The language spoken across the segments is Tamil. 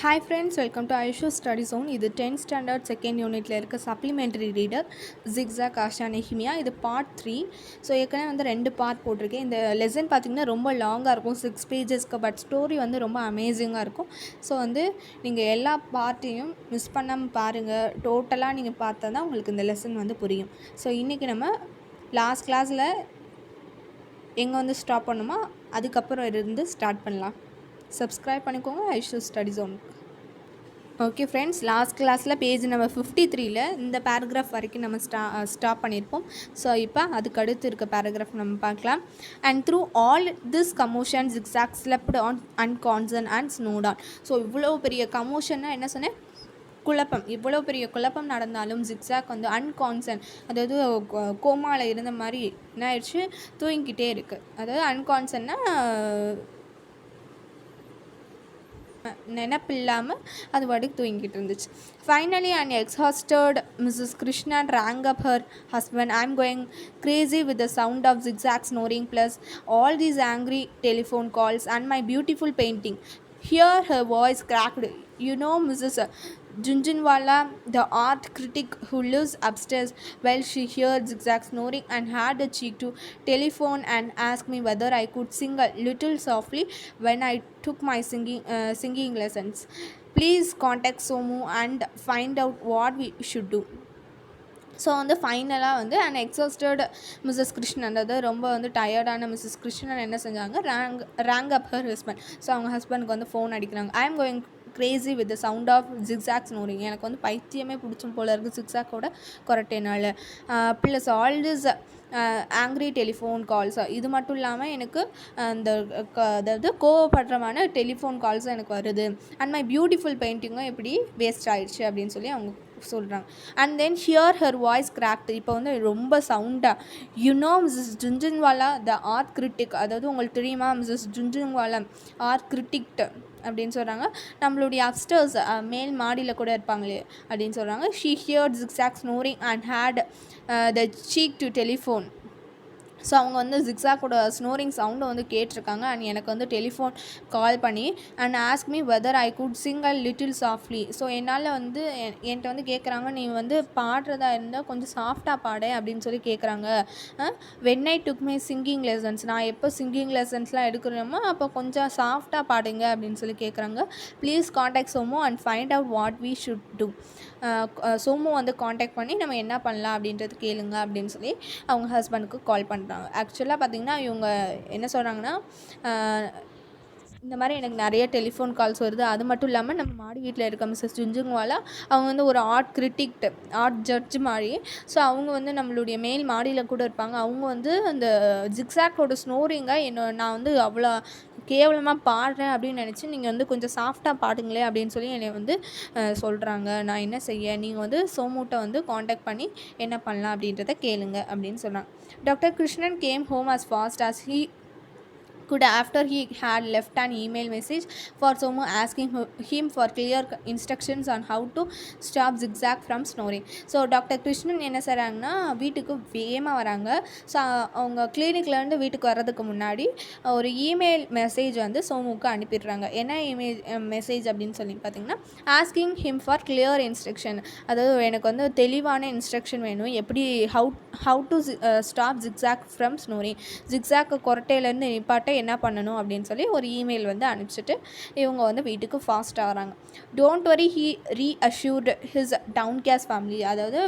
Hi friends, welcome to Aishu Study Zone. இது 10th ஸ்டாண்டர்ட் செகண்ட் யூனிட்டில் இருக்க சப்ளிமெண்ட்ரி ரீடர் ஜிக்ஸாக் ஆஷா நெஹிமியா. இது பார்ட் 3. ஸோ ஏற்கனவே வந்து 2 பார்ட் போட்டிருக்கேன். இந்த லெசன் பார்த்திங்கன்னா ரொம்ப லாங்காக இருக்கும், 6 பேஜஸ்க்கு. பட் ஸ்டோரி வந்து ரொம்ப அமேசிங்காக இருக்கும். ஸோ வந்து நீங்கள் எல்லா பார்ட்டையும் மிஸ் பண்ணாமல் பாருங்கள். டோட்டலாக நீங்கள் பார்த்தா தான் உங்களுக்கு இந்த லெசன் வந்து புரியும். ஸோ இன்றைக்கி நம்ம லாஸ்ட் கிளாஸில் எங்கே வந்து ஸ்டாப் பண்ணுமோ அதுக்கப்புறம் இருந்து ஸ்டார்ட் பண்ணலாம். சப்ஸ்கிரைப் பண்ணிக்கோங்க Aishu study zone. Okay friends, last கிளாஸில் பேஜ் நம்பர் 53ல் இந்த பேராகிராஃப் வரைக்கும் நம்ம ஸ்டாப் பண்ணியிருப்போம். ஸோ இப்போ அதுக்கு அடுத்து இருக்க பேராகிராஃப் நம்ம பார்க்கலாம். And through all this commotion Zigzag slept on unconcerned and snored on. So இவ்வளோ பெரிய கமோஷன்னா என்ன சொன்னேன், குழப்பம். இவ்வளோ பெரிய குழப்பம் நடந்தாலும் ஜிக்ஸாக் வந்து அன்கான்சன், அதாவது கோமாவில் இருந்த மாதிரி என்ன ஆயிடுச்சு, தூங்கிக்கிட்டே இருக்குது. அதாவது அன்கான்சன்னா நினப்பில்லாமல் அது வாட்டுக்கு தூங்கிட்டு இருந்துச்சு. Finally and exhausted Mrs Krishnan rang up her husband. I'm going crazy with the sound of zigzag snoring plus all these angry telephone calls and my beautiful painting. Here her voice cracked. You know Mrs. Junjunwala, the art critic who lives upstairs, well, she heard zigzag snoring and had the cheek to telephone and ask me whether I could sing a little softly when I took my singing lessons. Please contact Somu and find out what we should do. So வந்து ஃபைனலாக வந்து அண்ட் எக்ஸாஸ்டட் மிஸ்ஸஸ் கிருஷ்ணன், அதாவது ரொம்ப வந்து டயர்டான மிஸ்ஸஸ் கிருஷ்ணன் என்ன செஞ்சாங்க, rang up her husband. So அவங்க ஹஸ்பண்டுக்கு வந்து ஃபோன் அடிக்கிறாங்க. I am going crazy with the sound of Zigzag snoring. எனக்கு வந்து பைத்தியமே பிடிச்சும் போல இருக்குது ஜிக்ஸாக்கோட கொரட்டேனால். Plus all this angry telephone calls. இது மட்டும் இல்லாமல் எனக்கு அந்த அதாவது கோவப்படுறமான டெலிஃபோன் கால்ஸும் எனக்கு வருது. அண்ட் மை பியூட்டிஃபுல் பெயிண்டிங்கும் எப்படி வேஸ்ட் ஆகிடுச்சு அப்படின்னு சொல்லி அவங்க சொல்கிறாங்க. And then here her voice cracked. இப்போ வந்து ரொம்ப சவுண்டாக, you know Mrs Jhunjhunwala the art critic, அதாவது உங்களுக்கு தெரியுமா மிஸ்ஸஸ் ஜுன்ஜுன்வாலா ஆர்ட் கிரிட்டிக்ட் அப்படின்னு சொல்கிறாங்க. நம்மளுடைய அப்ஸ்டர்ஸ் மேல் மாடியில் கூட இருப்பாங்களே அப்படின்னு சொல்கிறாங்க. She heard Zigzag snoring and had the cheek to telephone. So அவங்க வந்து ஜிக்ஸாக்கோட ஸ்னோரிங் சவுண்டை வந்து கேட்டிருக்காங்க. அண்ட் எனக்கு வந்து டெலிஃபோன் கால் பண்ணி and ask me whether I could Singh a little softly. So என்னால் வந்து என்கிட்ட வந்து கேட்குறாங்க, நீ வந்து பாடுறதா இருந்தால் கொஞ்சம் சாஃப்டாக பாடு அப்படின்னு சொல்லி கேட்குறாங்க. When I took my singing lessons, நான் எப்போ சிங்கிங் லெசன்ஸ்லாம் எடுக்கிறோமோ அப்போ கொஞ்சம் சாஃப்டாக பாடுங்க அப்படின்னு சொல்லி கேட்குறாங்க. Please contact Somu and find out what we should do. Somu வந்து காண்டாக்ட் பண்ணி நம்ம என்ன பண்ணலாம் அப்படின்றது கேளுங்க அப்படின்னு சொல்லி அவங்க ஹஸ்பண்டுக்கு கால் பண்ணுறாங்க. ஆக்சுவலாக பார்த்திங்கன்னா இவங்க என்ன சொல்கிறாங்கன்னா, இந்த மாதிரி எனக்கு நிறைய டெலிஃபோன் கால்ஸ் வருது. அது மட்டும் இல்லாமல் நம்ம மாடி வீட்டில் இருக்க மிஸ்ஸஸ் ஜுன்ஜுன்வாலா அவங்க வந்து ஒரு ஆர்ட் கிரிட்டிக், ஆர்ட் ஜட்ஜ் மாதிரி. ஸோ அவங்க வந்து நம்மளுடைய மேல் மாடியில் கூட இருப்பாங்க. அவங்க வந்து அந்த ஜிக்ஸாக்கோட ஸ்னோரிங்கை நான் வந்து அவ்வளோ கேவலமாக பாடுறேன் அப்படின்னு நினச்சி நீங்கள் வந்து கொஞ்சம் சாஃப்டாக பாடுங்களே அப்படின்னு சொல்லி என்னை வந்து சொல்கிறாங்க. நான் என்ன செய்ய, நீங்கள் வந்து சோமுட்டை வந்து காண்டாக்ட் பண்ணி என்ன பண்ணலாம் அப்படின்றத கேளுங்க அப்படின்னு சொன்னாங்க. Doctor Krishnan game home as fast as he could after he had left an email message for Somu asking him for clear instructions on how to stop zigzag from snoring. So doctor Krishnan என்ன செய்கிறாங்கன்னா வீட்டுக்கு வேகமாக வராங்க. ஸோ அவங்க கிளினிக்லேருந்து வீட்டுக்கு வர்றதுக்கு முன்னாடி ஒரு இமெயில் மெசேஜ் வந்து சோமுக்கு அனுப்பிடுறாங்க. என்ன மெசேஜ் அப்படின்னு சொல்லி பார்த்தீங்கன்னா, asking him for clear instruction, அதாவது எனக்கு வந்து தெளிவான இன்ஸ்ட்ரக்ஷன் வேணும், எப்படி how to stop Zigzag from snoring, Zigzag கொரட்டையிலேருந்து நிப்பாட்ட என்ன பண்ணணும் அப்படின்னு சொல்லி ஒரு இமெயில் வந்து அனுப்பிச்சிட்டு இவங்க வந்து வீட்டுக்கு ஃபாஸ்ட்டாக வராங்க. Don't worry, he reassured his downcast family, அதாவது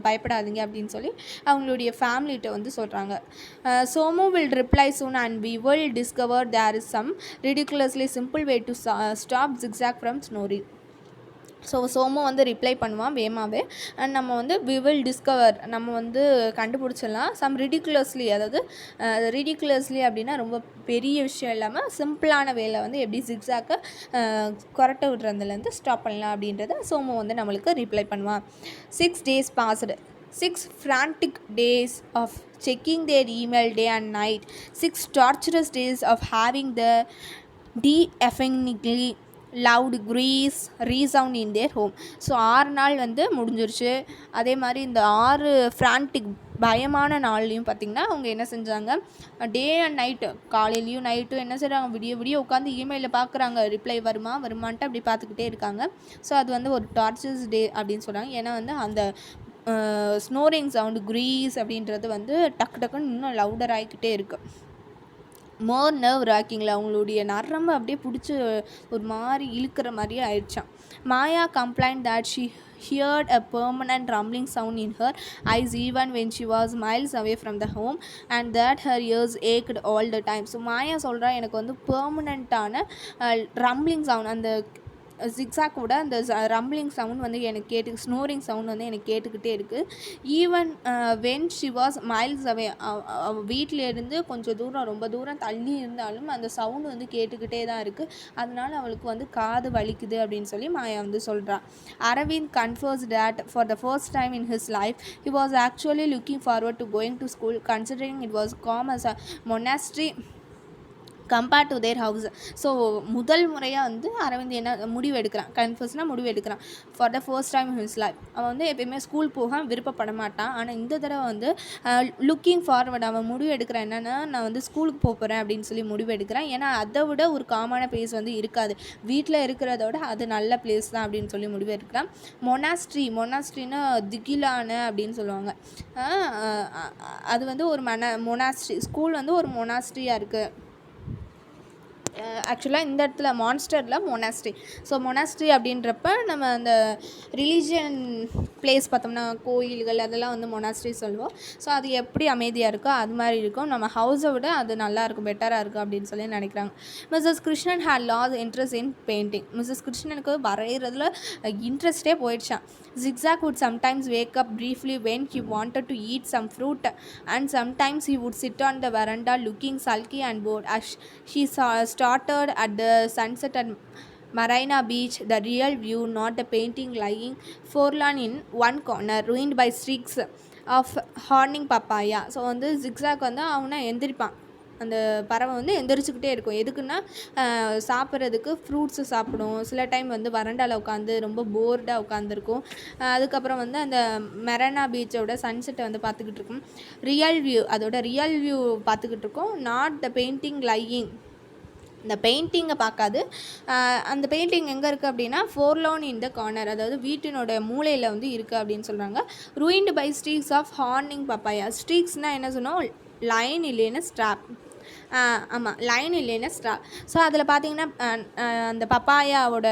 பயப்படாதீங்க அப்படின்னு சொல்லி அவங்களுடைய ஃபேமிலிகிட்ட வந்து சொல்கிறாங்க. Somu will reply soon and we will discover there is some ridiculously simple way to stop Zigzag from snoring. So Somu வந்து ரிப்ளை பண்ணுவான் வேமாவே. அண்ட் நம்ம வந்து வி வில் டிஸ்கவர், நம்ம வந்து கண்டுபிடிச்சிடலாம் சம் ரிடிகுலஸ்லி, அதாவது ரிடிகுலஸ்லி அப்படின்னா ரொம்ப பெரிய விஷயம் இல்லாமல் சிம்பிளான வேலை வந்து எப்படி ஜிக்ஸாக்கை கொரட்டை விடுறதுலேருந்து ஸ்டாப் பண்ணலாம் அப்படின்றத சோமு வந்து நம்மளுக்கு ரிப்ளை பண்ணுவான். 6 days passed. 6 frantic days of checking their email day and night. 6 torturous days of having the de-effingly loud cries resound in their home. So 6 நாள் வந்து முடிஞ்சிருச்சு. அதே மாதிரி இந்த 6 ஃப்ரான்டிக் பயமான நாள்லையும் பார்த்திங்கன்னா அவங்க என்ன செஞ்சாங்க, டே அண்ட் நைட்டு, காலையிலையும் நைட்டும் என்ன செய்கிறாங்க, விடிய விடிய உட்காந்து இமெயிலில் பார்க்குறாங்க, ரிப்ளை வருமான்ட்டு அப்படி பார்த்துக்கிட்டே இருக்காங்க. ஸோ அது வந்து ஒரு டார்ச்சர்ஸ் டே அப்படின்னு சொல்கிறாங்க. ஏன்னா வந்து அந்த ஸ்னோரிங் சவுண்டு க்ரீஸ் அப்படின்றது வந்து டக்குன்னு இன்னும் லவுடர் ஆகிக்கிட்டே இருக்குது. மோர் நர்வ் ராக்கிங்கில் அவங்களுடைய நரம்பு அப்படியே பிடிச்சி ஒரு மாதிரி இழுக்கிற மாதிரியே ஆயிடுச்சான். மாயா complaint that she heard a permanent rumbling sound in her eyes even when she was miles away from the home and that her ears ached all the time. So Maya சொல்கிறா, எனக்கு வந்து பெர்மனண்ட்டான ரம்ப்ளிங் சவுண்ட், அந்த ஜிக்ஸாக்கோட அந்த ரம்பிளிங் சவுண்ட் வந்து எனக்கு ஸ்னோரிங் சவுண்ட் வந்து எனக்கு கேட்டுக்கிட்டே இருக்குது. Even when she was miles அவே, வீட்டிலேருந்து கொஞ்சம் தூரம் ரொம்ப தூரம் தள்ளி இருந்தாலும் அந்த சவுண்டு வந்து கேட்டுக்கிட்டே தான் இருக்குது. அதனால அவளுக்கு வந்து காது வலிக்குது அப்படின்னு சொல்லி மாயா வந்து சொல்கிறா. Aravind confers that for the first time in his life he was actually looking forward to going to school considering it was calm as a monastery compared to their house. So முதல் முறையாக வந்து அரவிந்த் என்ன முடிவு எடுக்கிறான், கன்ஃபர்ஸ்னால் முடிவு எடுக்கிறான். For the first time in his life அவன் வந்து எப்பயுமே ஸ்கூல் போக விருப்பப்பட மாட்டான். ஆனால் இந்த தடவை வந்து லுக்கிங் ஃபார்வர்ட், அவன் முடிவு எடுக்கிறான் என்னென்னா, நான் வந்து ஸ்கூலுக்கு போகிறேன் அப்படின்னு சொல்லி முடிவு எடுக்கிறான். ஏன்னா அதை விட ஒரு காமான பிளேஸ் வந்து இருக்காது, வீட்டில் இருக்கிறதோட அது நல்ல பிளேஸ் தான் அப்படின்னு சொல்லி முடிவு எடுக்கிறான். மொனாஸ்ட்ரின்னா திகிலான அப்படின்னு சொல்லுவாங்க. அது வந்து ஒரு மொனாஸ்ட்ரி, ஸ்கூல் வந்து ஒரு மொனாஸ்ட்ரியாக இருக்குது. ஆக்சுவலாக இந்த இடத்துல மான்ஸ்டரில் மொனாஸ்ட்ரி. ஸோ மொனாஸ்ட்ரி அப்படின்றப்ப நம்ம அந்த ரிலீஜியன் பிளேஸ் பார்த்தோம்னா கோயில்கள் அதெல்லாம் வந்து மொனாஸ்ட்ரி சொல்லுவோம். ஸோ அது எப்படி அமைதியாக இருக்கோ அது மாதிரி இருக்கும், நம்ம ஹவுஸை விட அது நல்லாயிருக்கும், பெட்டராக இருக்கும் அப்படின்னு சொல்லி நினைக்கிறாங்க. Mrs Krishnan had lost interest in painting. Mrs கிருஷ்ணனுக்கு வரைகிறதுல இன்ட்ரெஸ்டே போயிடுச்சான். Zigzag would sometimes wake up briefly when he wanted to eat some fruit and sometimes he would sit on the veranda looking sulky and bored as she started at the sunset at Marina Beach, the real view, not the painting lying forlorn in one corner, ruined by streaks of horning papaya. So வந்து ஜிக்ஸாக் வந்து அவனை எந்திரிப்பான், அந்த பறவை வந்து எந்திரிச்சுக்கிட்டே இருக்கும். எதுக்குன்னா சாப்பிட்றதுக்கு ஃப்ரூட்ஸு சாப்பிடும். சில டைம் வந்து வறண்டாவில் உட்காந்து ரொம்ப போர்டாக உட்காந்துருக்கும். அதுக்கப்புறம் வந்து அந்த மெரினா பீச்சோட சன்செட்டை வந்து பார்த்துக்கிட்டு இருக்கும். அதோட ரியல் வியூ பார்த்துக்கிட்டு இருக்கோம், நாட் த பெயிண்டிங் லையிங். இந்த பெயிண்டிங்கை பார்க்காது. அந்த பெயிண்டிங் எங்கே இருக்குது அப்படின்னா ஃபோர்லோன் இன் த கார்னர், அதாவது வீட்டினோட மூலையில் வந்து இருக்குது அப்படின்னு சொல்கிறாங்க. Ruined by streaks of horning papaya. ஸ்ட்ரீக்ஸ்னால் என்ன சொன்னோம், லைன் இல்லைன்னா ஸ்ட்ராப். ஆமாம், லைன் இல்லைன்னா ஸ்ட்ராப். ஸோ அதில் பார்த்தீங்கன்னா அந்த பப்பாயாவோட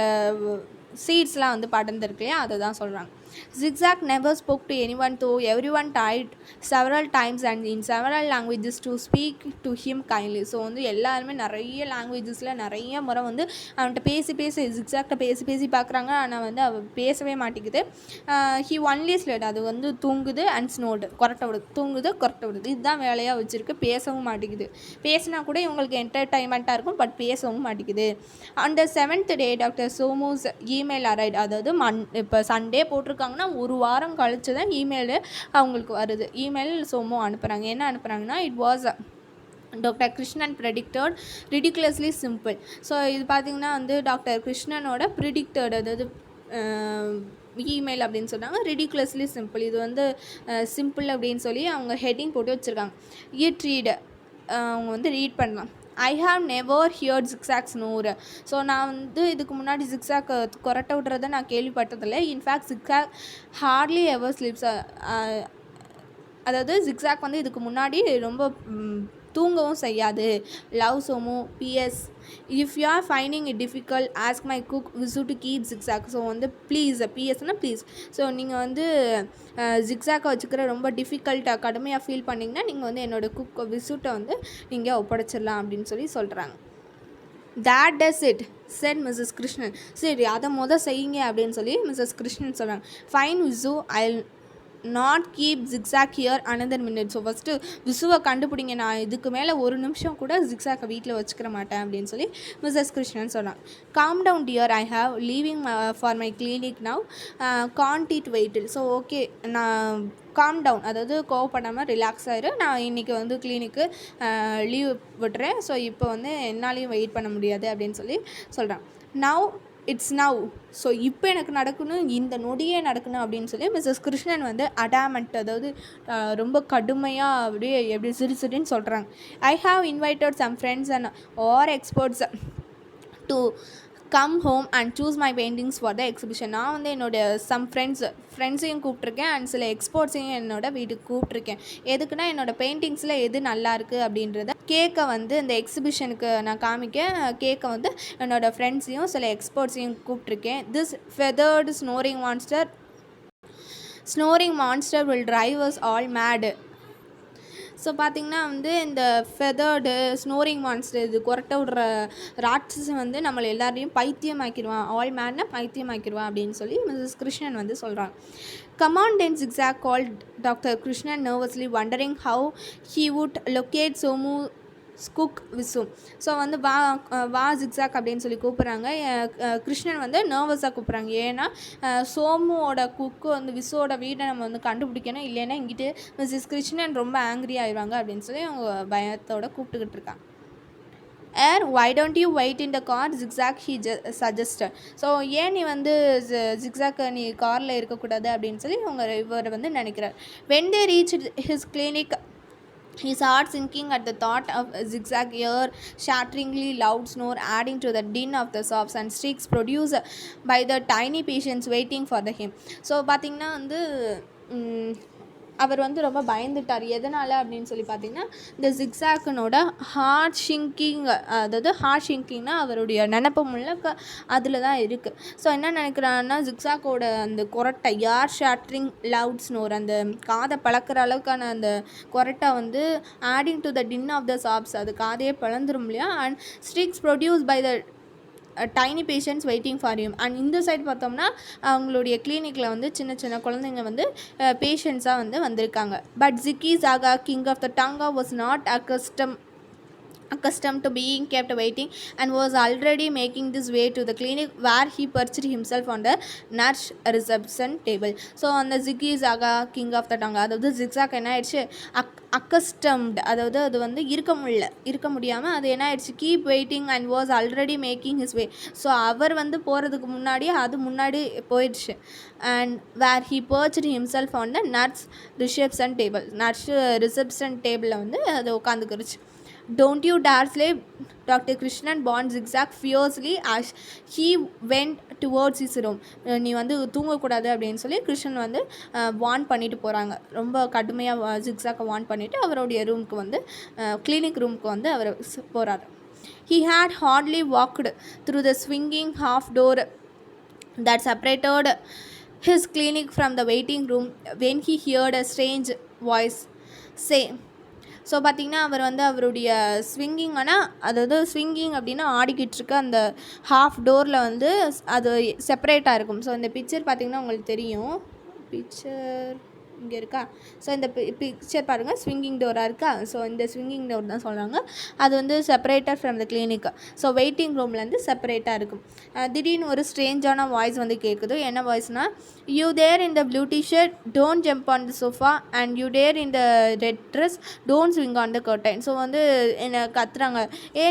சீட்ஸ்லாம் வந்து படர்ந்துருக்கு இல்லையா, அதை தான் சொல்கிறாங்க. Zigzag never spoke to anyone though everyone tried several times and in several languages to speak to him kindly. So வந்து எல்லாருமே நிறைய லாங்குவேஜஸில் நிறைய முறை வந்து அவன்கிட்ட பேசி ஜிக்ஸாக்ட பேசி பார்க்குறாங்க. ஆனால் வந்து அவள் பேசவே மாட்டேங்குது. ஹி ஒன்லி ஸ்லெட், அது வந்து தூங்குது அண்ட் ஸ்னோடு, கொரட்டை விடுது, இதுதான் வேலையாக வச்சுருக்கு. பேசவும் மாட்டேங்குது. பேசினா கூட இவங்களுக்கு என்டர்டைன்மெண்ட்டாக இருக்கும், பட் பேசவும் மாட்டேங்குது. அந்த 7th day doctor Somo's email arrived, அதாவது இப்போ சண்டே போட்டிருக்காங்கன்னா ஒரு வாரம் கழிச்சு தான் இமெயிலு அவங்களுக்கு வருது. இமெயில் சோமோ அனுப்புகிறாங்க. என்ன அனுப்புகிறாங்கன்னா, it was doctor Krishnan predicted ridiculously simple. So இது பார்த்திங்கன்னா வந்து டாக்டர் கிருஷ்ணனோட ப்ரிடிக்டட், அதாவது இமெயில் அப்படின்னு சொன்னாங்க. ரிடிகுலஸ்லி சிம்பிள், இது வந்து சிம்பிள் அப்படின்னு சொல்லி அவங்க ஹெட்டிங் போட்டு வச்சுருக்காங்க. ரீட் அவங்க வந்து ரீட் பண்ணலாம். I have never heard Zigzag snore. So நான் வந்து இதுக்கு முன்னாடி ஜிக்ஸாக் கொரட்டை விட்றதை நான் கேள்விப்பட்டதில்லை. In fact Zigzag hardly ever sleeps. அதாவது ஜிக்ஸாக் வந்து இதுக்கு முன்னாடி ரொம்ப தூங்கவும் செய்யாது. Love Somo. PS, if you are finding it difficult ask my cook Visu to keep Zigzag. So வந்து ப்ளீஸ், பிஎஸ்னா ப்ளீஸ். ஸோ நீங்கள் வந்து ஜிக்ஸாக்கை வச்சுக்கிற ரொம்ப டிஃபிகல்ட்டாக கடுமையாக ஃபீல் பண்ணிங்கன்னா நீங்கள் வந்து என்னோடய குக் விசுட்டை வந்து நீங்கள் ஒப்படைச்சிடலாம் அப்படின்னு சொல்கிறாங்க. that does it said Mrs Krishnan. சரி, அதை செய்யுங்க அப்படின்னு சொல்லி மிஸ்ஸஸ் கிருஷ்ணன் சொல்கிறாங்க. Fine Visu, I not keep Zigzag here another minute. So first விசுவை கண்டுபிடிங்க, நான் இதுக்கு மேலே ஒரு நிமிஷம் கூட ஜிக்ஸாக்கை வீட்டில் வச்சுக்கிற மாட்டேன் அப்படின்னு சொல்லி மிஸ்ஸஸ் கிருஷ்ணன் சொல்கிறாங்க. Calm down dear, I have leaving for my clinic now, can't it wait till. So okay, நான் காம் டவுன், அதாவது கோவப்படாமல் ரிலாக்ஸ் ஆயிரு, நான் இன்றைக்கி வந்து கிளினிக்கு லீவ் விட்டுறேன். ஸோ இப்போ வந்து என்னாலையும் வெயிட் பண்ண முடியாது அப்படின்னு சொல்லி சொல்கிறான். Now it's now. ஸோ இப்போ எனக்கு நடக்கணும், இந்த நொடியே நடக்கணும் அப்படின்னு சொல்லி மிஸ்ஸஸ் கிருஷ்ணன் வந்து அடாமண்ட், அதாவது ரொம்ப கடுமையாக அப்படியே எப்படி சிறு சிறுன்னு சொல்கிறாங்க. I have invited some friends and art experts to come home and choose my paintings for the exhibition. நான் வந்து என்னோடய சம் ஃப்ரெண்ட்ஸையும் கூப்பிட்ருக்கேன் அண்ட் சில எக்ஸ்போர்ட்ஸையும் என்னோடய வீட்டுக்கு கூப்பிட்ருக்கேன். எதுக்குன்னா என்னோடய பெயிண்டிங்ஸில் எது நல்லா இருக்குது அப்படின்றத கேக்கை வந்து இந்த எக்ஸிபிஷனுக்கு நான் காமிக்க கேக்கை வந்து என்னோடய ஃப்ரெண்ட்ஸையும் சில எக்ஸ்பர்ட்ஸையும் கூப்பிட்ருக்கேன். This feathered snoring monster will drive us all mad. So பார்த்திங்கன்னா வந்து இந்த ஃபெதர்டு ஸ்னோரிங் மான்ஸ்டர், இது கொரட்டை விடுற ராட்சஸை வந்து நம்மளை எல்லாரையும் பைத்தியமாக்கிடுவான், ஆல் மேட்னா பைத்தியமாக்கிடுவான் அப்படின்னு சொல்லி மிஸ்ஸஸ் கிருஷ்ணன் வந்து சொல்கிறாங்க. Come on then Zigzag called doctor Krishnan nervously wondering how he would locate Somu ஸ்குக் விசு. ஸோ வந்து வா ஜிக்ஸாக் அப்படின்னு சொல்லி கூப்பிட்றாங்க. கிருஷ்ணன் வந்து நர்வஸாக கூப்பிட்றாங்க. ஏன்னா சோமுவோட குக்கு வந்து விசுவோட வீடை நம்ம வந்து கண்டுபிடிக்கணும், இல்லைன்னா இங்கிட்டு மிஸ்ஸஸ் கிருஷ்ணன் ரொம்ப ஆங்க்ரி ஆயிடுவாங்க அப்படின்னு சொல்லி அவங்க பயத்தோட கூப்பிட்டுக்கிட்டு இருக்காங்க. why don't you wait in the car, zigzag, he suggested. So ஏன் நீ வந்து ஜிக்ஸாக் நீ காரில் இருக்கக்கூடாது அப்படின்னு சொல்லி இவர் வந்து நினைக்கிறார். when they reached his clinic, his heart sinking at the thought of a zigzag ear shatteringly loud snore adding to the din of the sobs and shrieks produced by the tiny patients waiting for him. So பார்த்திங்கன்னா வந்து அவர் வந்து ரொம்ப பயந்துட்டார். எதனால் அப்படின்னு சொல்லி பார்த்திங்கன்னா இந்த ஜிக்ஸாக்கினோட ஹார்ட் ஷிங்கிங், அதாவது ஹார்ட் ஷிங்கிங்னா அவருடைய நினப்பு முள்ள அதில் தான் இருக்குது. ஸோ என்ன நினைக்கிறான்னா ஜிக்ஸாக்கோட அந்த கொரட்டை யார் ஷேட்ரிங் லவுட் ஸ்னோர், அந்த காதை பழக்கிற அளவுக்கான அந்த கொரட்டை வந்து adding to the din of the chops, அது காதையே பழந்துரும் இல்லையா. And shrieks produce by the tiny patients waiting for you. And இந்த சைட் பார்த்தோம்னா அவங்களுடைய கிளினிக்கில் வந்து சின்ன சின்ன குழந்தைங்க வந்து பேஷண்ட்ஸாக வந்து வந்திருக்காங்க. But Ziggy Zaga, king of the Tanga, was not accustomed to being kept waiting and was already making this way to the clinic where he perched himself on the nurse reception table. So அந்த Jikki Zaga king of the tanka, அதாவது ஜிக்ஸாக் என்ன ஆயிடுச்சு, அக்கஸ்டம்டு, அதாவது அது வந்து இருக்க முடியாமல் அது என்ன ஆயிடுச்சு, keep waiting and was already making his way. So அவர் வந்து போகிறதுக்கு முன்னாடியே அது முன்னாடி போயிடுச்சு. And where he perched himself on the nurse reception டேபிளில் வந்து அது உட்காந்துக்கிருச்சு. Don't you dare sleep, Dr. Krishnan warned Zigzag fiercely as he went towards his room. நீ வந்து தூங்கக்கூடாது அப்படின்னு சொல்லி கிருஷ்ணன் வந்து வார்ன் பண்ணிட்டு போகிறாங்க. ரொம்ப கடுமையாக ஜிக்ஸாக்கை வார்ன் பண்ணிவிட்டு அவருடைய ரூமுக்கு வந்து கிளினிக் ரூமுக்கு வந்து அவர் போகிறார். He had hardly walked through the swinging half door that separated his clinic from the waiting room when he heard a strange voice say. So பார்த்திங்கன்னா அவர் வந்து அவருடைய ஸ்விங்கிங், ஆனால் அதாவது ஸ்விங்கிங் அப்படின்னா ஆடிக்கிட்டு இருக்க அந்த ஹாஃப் டோரில் வந்து அது செப்பரேட்டாக இருக்கும். ஸோ இந்த பிக்சர் பார்த்திங்கன்னா உங்களுக்கு தெரியும், பிக்சர் இங்கே இருக்கா. ஸோ இந்த பிக்சர் பாருங்கள், ஸ்விங்கிங் டோராக இருக்கா. ஸோ இந்த ஸ்விங்கிங் டோர் தான் சொல்கிறாங்க. அது வந்து separator from the clinic. So வெயிட்டிங் ரூம்லேருந்து செப்பரேட்டாக இருக்கும். திடீர்னு ஒரு ஸ்ட்ரேஞ்சான வாய்ஸ் வந்து கேட்குது. என்ன வாய்ஸ்னால், you there in the blue T-shirt don't jump on the sofa and you there in the red dress don't swing on the curtain. So வந்து என்னை கத்துறாங்க,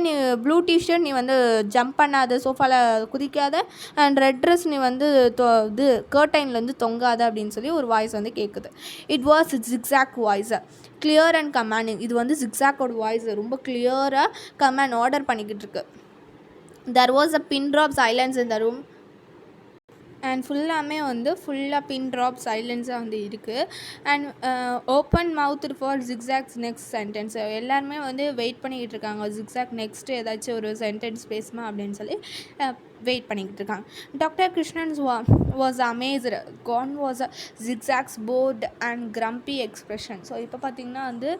நீ ப்ளூ டிஷர்ட் நீ வந்து ஜம்ப் பண்ணாத, சோஃபாவில் குதிக்காத, அண்ட் ரெட் ட்ரெஸ் நீ வந்து இது கர்டைன்லேருந்து தொங்காத அப்படின்னு சொல்லி ஒரு வாய்ஸ் வந்து கேட்குது. It was zigzag voice, clear and commanding. இது வந்து ஜிக்ஸாக்கோட வாய்ஸ் ரொம்ப கிளியராக கமாண்ட் ஆர்டர் பண்ணிக்கிட்டு இருக்கு. There was a pin drop silence in the room. And ஃபுல்லாமே வந்து ஃபுல்லாக பின் ட்ராப் சைலன்ஸாக வந்து இருக்குது. And open mouth for zigzags next sentence. எல்லாருமே வந்து வெயிட் பண்ணிக்கிட்டு இருக்காங்க, ஜிக்ஸாக் நெக்ஸ்ட்டு ஏதாச்சும் ஒரு சென்டென்ஸ் பேசுமா அப்படின்னு சொல்லி வெயிட் பண்ணிக்கிட்டு இருக்காங்க. Doctor Krishnan was amazed. Gone was Zigzag's bored and grumpy expression. So இப்போ பார்த்திங்கன்னா வந்து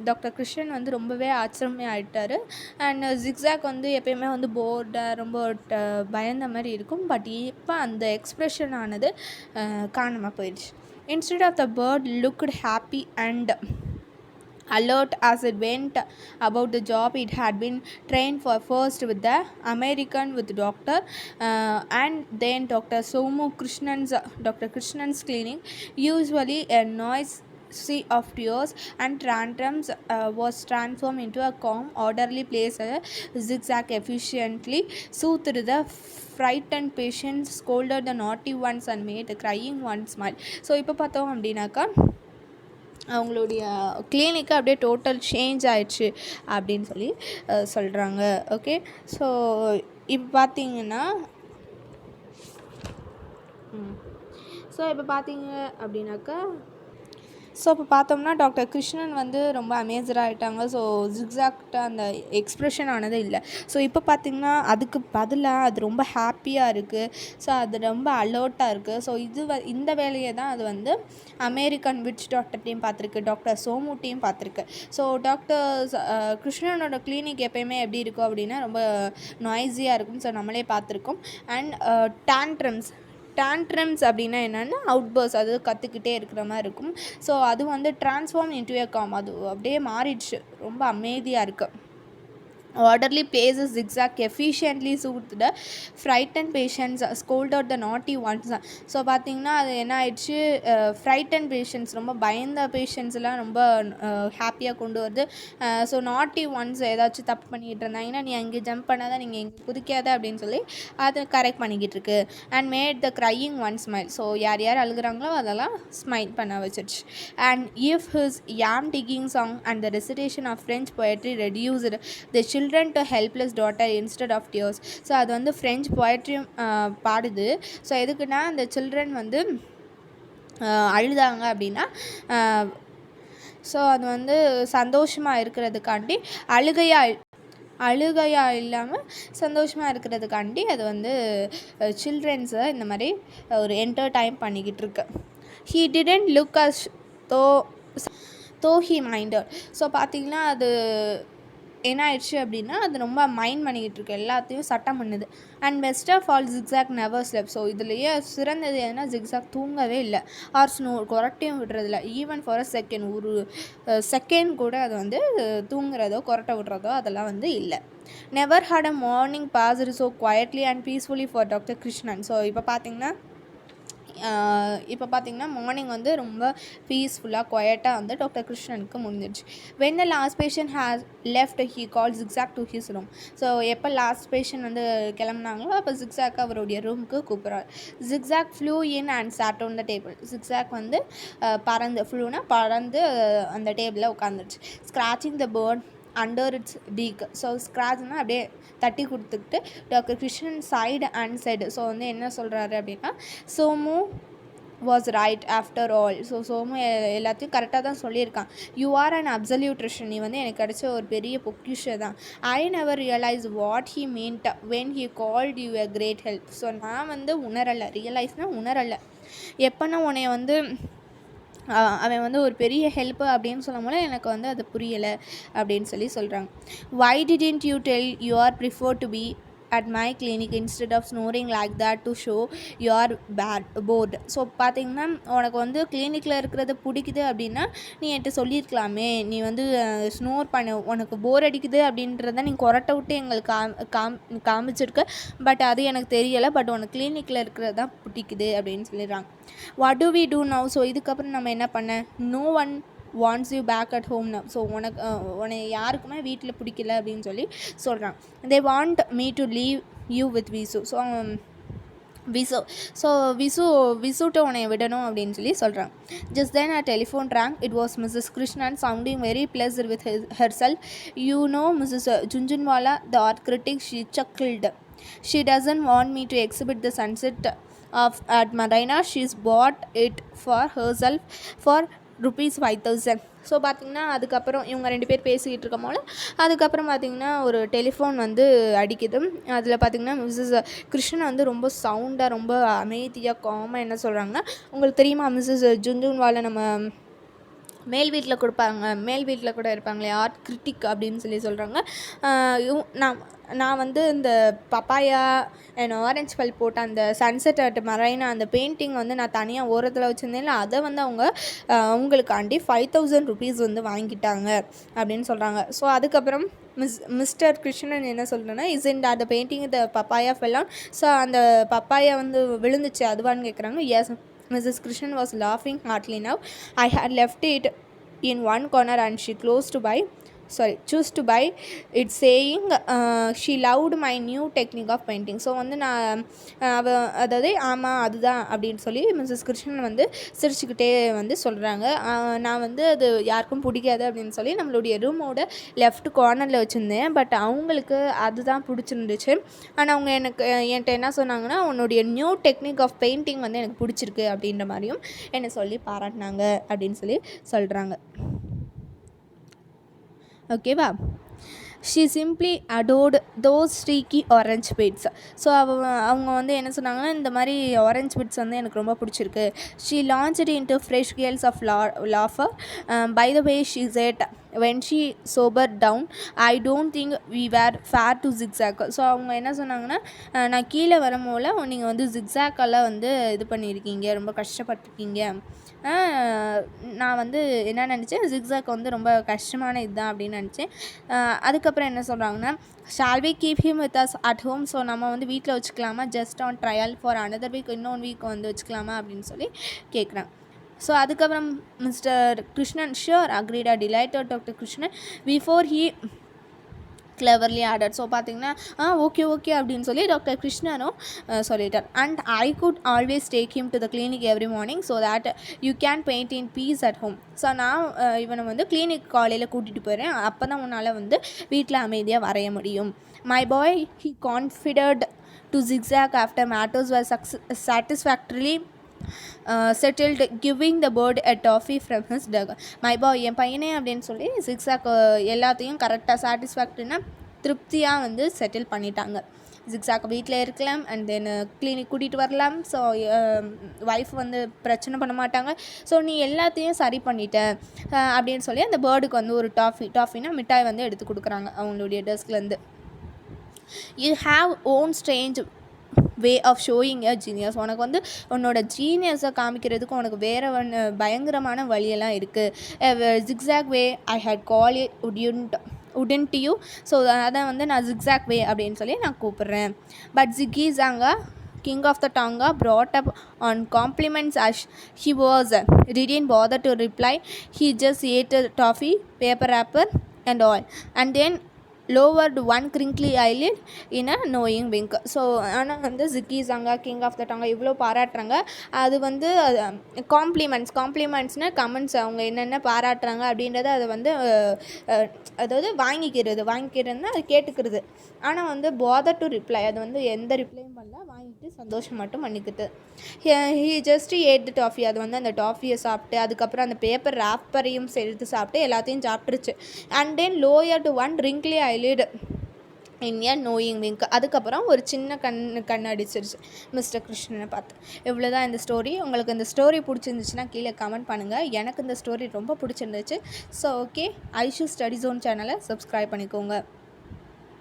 டாக்டர் கிருஷ்ணன் வந்து ரொம்பவே ஆச்சரியமே ஆகிட்டார். அண்ட் ஜிக்ஸாக் வந்து எப்பயுமே வந்து போர்டாக ரொம்ப பயந்த மாதிரி இருக்கும். பட் இப்போ அந்த எக்ஸ்ப்ரெஷன் ஆனது காணாமல் போயிடுச்சு. Instead of the bird looked happy and alert as it went about the job it had been trained for, first with the American with doctor and then Dr. Krishnan's clinic. Usually a noise sea of tears and tantrums was transformed into a calm orderly place. Zigzag efficiently soothed the frightened patients scolded the naughty ones and made the crying ones smile. So இப்போ பார்த்தோம் அப்படின்னாக்கா அவங்களுடைய கிளினிக்கு அப்படியே டோட்டல் சேஞ்ச் ஆயிடுச்சு அப்படின்னு சொல்லி சொல்கிறாங்க. ஓகே, ஸோ இப்போ பார்த்தீங்கன்னா இப்போ பார்த்தீங்க அப்படின்னாக்கா இப்போ பார்த்தோம்னா டாக்டர் கிருஷ்ணன் வந்து ரொம்ப அமேஸ்டாக ஆகிட்டாங்க. ஸோ ஜிக்ஸாக்டாக அந்த எக்ஸ்ப்ரெஷன் ஆனது இல்லை. ஸோ இப்போ பார்த்திங்கன்னா அதுக்கு பதிலாக அது ரொம்ப ஹாப்பியாக இருக்குது. ஸோ அது ரொம்ப அலர்ட்டாக இருக்குது. ஸோ இந்த வேலையை தான் அது வந்து அமெரிக்கன் விட்ச் டாக்டர்ட்டையும் பார்த்துருக்கு, டாக்டர் சோமுட்டையும் பார்த்துருக்கு. ஸோ டாக்டர் கிருஷ்ணனோட கிளினிக் எப்போயுமே எப்படி இருக்கும் அப்படின்னா ரொம்ப நாய்ஸியாக இருக்கும். ஸோ நம்மளே பார்த்துருக்கோம். அண்ட் டேண்ட்ரம்ஸ் அப்படின்னா என்னென்னா அவுட்பர்ஸ், அது கற்றுக்கிட்டே இருக்கிற மாதிரி இருக்கும். ஸோ அது வந்து ட்ரான்ஸ்ஃபார்ம் இன்டு எ காம், அது அப்படியே மாறிடுச்சு, ரொம்ப அமைதியாக இருக்குது. Orderly places zigzag efficiently soothed the frightened patients, scolded the naughty ones. So பார்த்திங்கன்னா அது என்ன ஆயிடுச்சு, ஃப்ரைட்டன் பேஷண்ட்ஸ், ரொம்ப பயந்த பேஷண்ட்ஸ்லாம் ரொம்ப ஹாப்பியாக கொண்டு வருது. ஸோ நாட்டி ஒன்ஸ் ஏதாச்சும் தப்பு பண்ணிக்கிட்டு இருந்தாங்கன்னா, நீ அங்கே ஜம்ப் பண்ணாத, நீங்கள் இங்கே குதிக்காத அப்படின்னு சொல்லி அதை கரெக்ட் பண்ணிக்கிட்டு இருக்கு. And made the crying one smile. So யார் யார் அழுகுறாங்களோ அதெல்லாம் ஸ்மைல் பண்ண வச்சிருச்சு. And if his yam digging song and the recitation of French poetry reduced the children to helpless daughter instead of tears. So அது வந்து ஃப்ரெஞ்ச் போய்ட்ரியும் பாடுது. ஸோ எதுக்குன்னா அந்த சில்ட்ரன் வந்து அழுதாங்க அப்படின்னா, ஸோ அது வந்து சந்தோஷமாக இருக்கிறதுக்காண்டி அழுகையாக இல்லாமல் சந்தோஷமாக இருக்கிறதுக்காண்டி அது வந்து சில்ட்ரன்ஸை இந்த மாதிரி ஒரு என்டர்டைன் பண்ணிக்கிட்டு இருக்கு. He didn't look as though he minded. So பார்த்திங்கன்னா அது என்ன ஆயிடுச்சு அப்படின்னா, அது ரொம்ப மைண்ட் பண்ணிக்கிட்டு இருக்கு, எல்லாத்தையும் சட்டம் பண்ணுது. And best of all Zigzag never slept. So இதுலேயே சிறந்தது எதுனா ஜிக்ஸாக் தூங்கவே இல்லை, ஆர் ஸ்னோர் கொரட்டையும் விடுறதில்ல. ஈவன் ஃபார் அ செகண்ட், ஒரு செகண்ட் கூட அது வந்து தூங்குறதோ கொரட்டை விடுறதோ அதெல்லாம் வந்து இல்லை. Never had a morning passed so quietly and peacefully for doctor Krishnan. So இப்போ பார்த்திங்கன்னா மார்னிங் வந்து ரொம்ப பீஸ்ஃபுல்லாக குவைட்டாக வந்து டாக்டர் கிருஷ்ணனுக்கு முடிஞ்சிடுச்சு. When the last patient has left he call Zigzag to his room. So எப்போ லாஸ்ட் பேஷண்ட் வந்து கிளம்புனாங்களோ அப்போ ஜிக்ஸாக் அவருடைய ரூமுக்கு கூப்பிட்றாரு. Zigzag flew in and sat on the table. Zigzag வந்து பறந்து அந்த டேபிளில் உட்காந்துருச்சு. Scratching the bird under its beak. So ஸ்க்ராட்ச்னா அப்படியே தட்டி கொடுத்துக்கிட்டு doctor Krishnan side and side. So வந்து என்ன சொல்கிறாரு அப்படின்னா, Somu was right after all. So Somu எல்லாத்தையும் கரெக்டாக தான் சொல்லியிருக்கான். You are an absolute treasure. நீ வந்து எனக்கு கிடைச்ச ஒரு பெரிய பொக்கிஷம் தான். I never realise what he meant when he called you a great help. So நான் வந்து உணரலை எப்போனா உன்னைய வந்து அவன் வந்து ஒரு பெரிய ஹெல்ப்பு அப்படின்னு சொல்லும்போது எனக்கு வந்து அது புரியலை அப்படின்னு சொல்லி சொல்கிறாங்க. Why didn't you tell you are prefer to be at my clinic instead of snoring like that to show you are bored. So பார்த்திங்கன்னா உனக்கு வந்து கிளினிக்கில் இருக்கிறது பிடிக்குது அப்படின்னா நீ என்கிட்ட சொல்லியிருக்கலாமே, நீ வந்து ஸ்னோர் பண்ண உனக்கு போர் அடிக்குது அப்படின்றத நீ கொரட்டை விட்டு எங்களுக்கு காமிச்சிருக்க. பட் அது எனக்கு தெரியலை, பட் உனக்கு கிளினிக்கில் இருக்கிறது தான் பிடிக்குது அப்படின்னு சொல்லிடுறாங்க. What do we do now. So இதுக்கப்புறம் நம்ம என்ன பண்ண, no one wants you back at home now. So உன்னை யாருக்குமே வீட்டில் பிடிக்கல அப்படின்னு சொல்லி சொல்கிறான். they want me to leave you with Visu. விசுட்ட உன்னை விடணும் அப்படின்னு சொல்லி சொல்கிறான். just then a telephone rang. it was Mrs. Krishnan sounding very pleased with herself. you know Mrs. Junjunwala, the art critic, she chuckled. she doesn't want me to exhibit the sunset at Marina. she's bought it for herself for ₹5,000. So பார்த்திங்கன்னா அதுக்கப்புறம் இவங்க 2 பேர் பேசிக்கிட்டு இருக்கும் போல அதுக்கப்புறம் பார்த்திங்கன்னா ஒரு டெலிஃபோன் வந்து அடிக்குது. அதில் பார்த்திங்கன்னா மிஸ்ஸஸ் கிருஷ்ணன் வந்து ரொம்ப சவுண்டாக ரொம்ப அமைதியாக காமாக என்ன சொல்கிறாங்கன்னா, உங்களுக்கு தெரியுமா மிஸ்ஸஸ் ஜுன்ஜுன்வாலை நம்ம மேல் வீட்டில் கூட இருப்பாங்களே ஆர்ட் கிரிட்டிக் அப்படின்னு சொல்லி சொல்கிறாங்க. நான் வந்து இந்த பப்பாயா அண்ட் ஆரஞ்ச் பல் போட்ட அந்த சன்செட் அட் மரைனா அந்த பெயிண்டிங் வந்து நான் தனியாக ஓரத்தில் வச்சுருந்தேன்ல, அதை வந்து அவங்களுக்காண்டி ₹5,000 வந்து வாங்கிட்டாங்க அப்படின்னு சொல்கிறாங்க. ஸோ அதுக்கப்புறம் மிஸ்டர் கிருஷ்ணன் என்ன சொல்கிறேன்னா, is in the painting the papaya fell on. So அந்த பப்பாயா வந்து விழுந்துச்சு அதுவான்னு கேட்குறாங்க. Yes, Mrs. Krishnan was laughing heartily now. I had left it in one corner and she closed by. choose to buy it, saying she loved my new technique of painting. So வந்து நான் அதாவது ஆமாம் அதுதான் அப்படின்னு சொல்லி மிஸ்ஸஸ் கிருஷ்ணன் வந்து சிரிச்சுக்கிட்டே வந்து சொல்கிறாங்க. நான் வந்து அது யாருக்கும் பிடிக்காது அப்படின்னு சொல்லி நம்மளுடைய ரூமோட லெஃப்ட் கார்னரில் வச்சுருந்தேன். பட் அவங்களுக்கு அதுதான் பிடிச்சிருந்துச்சு. ஆனால் அவங்க என்கிட்ட என்ன சொன்னாங்கன்னா, உன்னுடைய நியூ டெக்னிக் ஆஃப் பெயிண்டிங் வந்து எனக்கு பிடிச்சிருக்கு அப்படின்ற மாதிரியும் என்னை சொல்லி பாராட்டினாங்க அப்படின்னு சொல்லி சொல்கிறாங்க. ஓகேவா? She simply adored those streaky orange bits. So அவங்க வந்து என்ன சொன்னாங்கன்னா, இந்த மாதிரி ஆரஞ்ச் பிட்ஸ் வந்து எனக்கு ரொம்ப பிடிச்சிருக்கு. She launched into fresh gales of laughter. By the way she said when she sobered down, I don't think we were fair to zigzag. So அவங்க என்ன சொன்னாங்கன்னா, நான் கீழே வரும்போல நீங்கள் வந்து ஜிக்ஸாக்கெல்லாம் வந்து இது பண்ணியிருக்கீங்க, ரொம்ப கஷ்டப்பட்டிருக்கீங்க. நான் வந்து என்ன நினச்சேன், ஜிக்ஸாக் வந்து ரொம்ப கஷ்டமான இதுதான் அப்படின்னு நினச்சேன். அதுக்கப்புறம் என்ன சொல்கிறாங்கன்னா, shall we keep him with us at home. So நம்ம வந்து வீட்டில் வச்சுக்கலாமா, just on trial for another week, இன்னொன்று வீக் வந்து வச்சுக்கலாமா அப்படின்னு சொல்லி கேட்குறாங்க. ஸோ அதுக்கப்புறம் mister Krishnan sure agreed delighted doctor Krishnan before he cleverly added. So பார்த்தீங்கன்னா ஓகே அப்படின்னு சொல்லி டாக்டர் கிருஷ்ணனும் சொல்லிட்டார். And I could always take him to the clinic every morning so that you can paint in peace at home. So நான் இவனை வந்து கிளினிக் காலையில் கூட்டிகிட்டு போகிறேன், அப்போ தான் உன்னால் வந்து வீட்டில் அமைதியாக வரைய முடியும். My boy he confided to zigzag after matters were satisfactorily settled, giving the bird a toffee from his dog. My boy என் பையனே அப்படின்னு சொல்லி zigzag எல்லாத்தையும் கரெக்டாக சாட்டிஸ்ஃபேக்டரினா திருப்தியாக வந்து செட்டில் பண்ணிட்டாங்க. zigzag வீட்டில் இருக்கலாம் அண்ட் தென் கிளினிக் கூட்டிகிட்டு வரலாம். ஸோ ஒய்ஃப் வந்து பிரச்சனை பண்ண மாட்டாங்க. ஸோ நீ எல்லாத்தையும் சரி பண்ணிட்ட அப்படின்னு சொல்லி அந்த பேர்டுக்கு வந்து ஒரு டாஃபினா மிட்டாய் வந்து எடுத்து கொடுக்குறாங்க அவங்களுடைய டெஸ்க்லேருந்து. You have own strange way of showing a genius. உனக்கு வந்து உன்னோட ஜீனியஸை காமிக்கிறதுக்கு உனக்கு வேறு பயங்கரமான வழியெல்லாம் இருக்குது. Zigzag way I had call it wouldn't you. So அதை வந்து நான் ஜிக்ஸாக் வே அப்படின்னு சொல்லி நான் கூப்பிட்றேன். But Ziggy Zanga king of the Tonga brought up on compliments as he was didn't bother to reply. He just ate a toffee, paper wrapper and all, and then lowered one crinkly eyelid in a knowing wink. So ஆனால் வந்து ஜிக்கி ஜாங்கா கிங் ஆஃப் த டாங்கா இவ்வளோ பாராட்டுறாங்க. அது வந்து காம்ப்ளிமெண்ட்ஸ்னால் கமெண்ட்ஸ், அவங்க என்னென்ன பாராட்டுறாங்க அப்படின்றத அதை வந்து அதாவது வாங்கிக்கிறதுனா அது கேட்டுக்கிறது. ஆனால் வந்து bother to reply, அது வந்து எந்த ரிப்ளையும் பண்ணல, வாங்கிட்டு சந்தோஷம் மட்டும் பண்ணிக்கிட்டு. He just add the toffee, அது வந்து அந்த டாஃபியை சாப்பிட்டு அதுக்கப்புறம் அந்த பேப்பர் ராப்பரையும் சேர்த்து சாப்பிட்டு எல்லாத்தையும் சாப்பிட்டுருச்சு. And then lower to one wrinkly eyelid in a knowing wink. அதுக்கப்புறம் ஒரு சின்ன கண் அடிச்சிருச்சு மிஸ்டர் கிருஷ்ணனை பார்த்து. இவ்வளோ தான் இந்த ஸ்டோரி. உங்களுக்கு இந்த ஸ்டோரி பிடிச்சிருந்துச்சுன்னா கீழே கமெண்ட் பண்ணுங்கள். எனக்கு இந்த ஸ்டோரி ரொம்ப பிடிச்சிருந்துச்சு. So okay, Aishu study zone சேனலை சப்ஸ்கிரைப் பண்ணிக்கோங்க.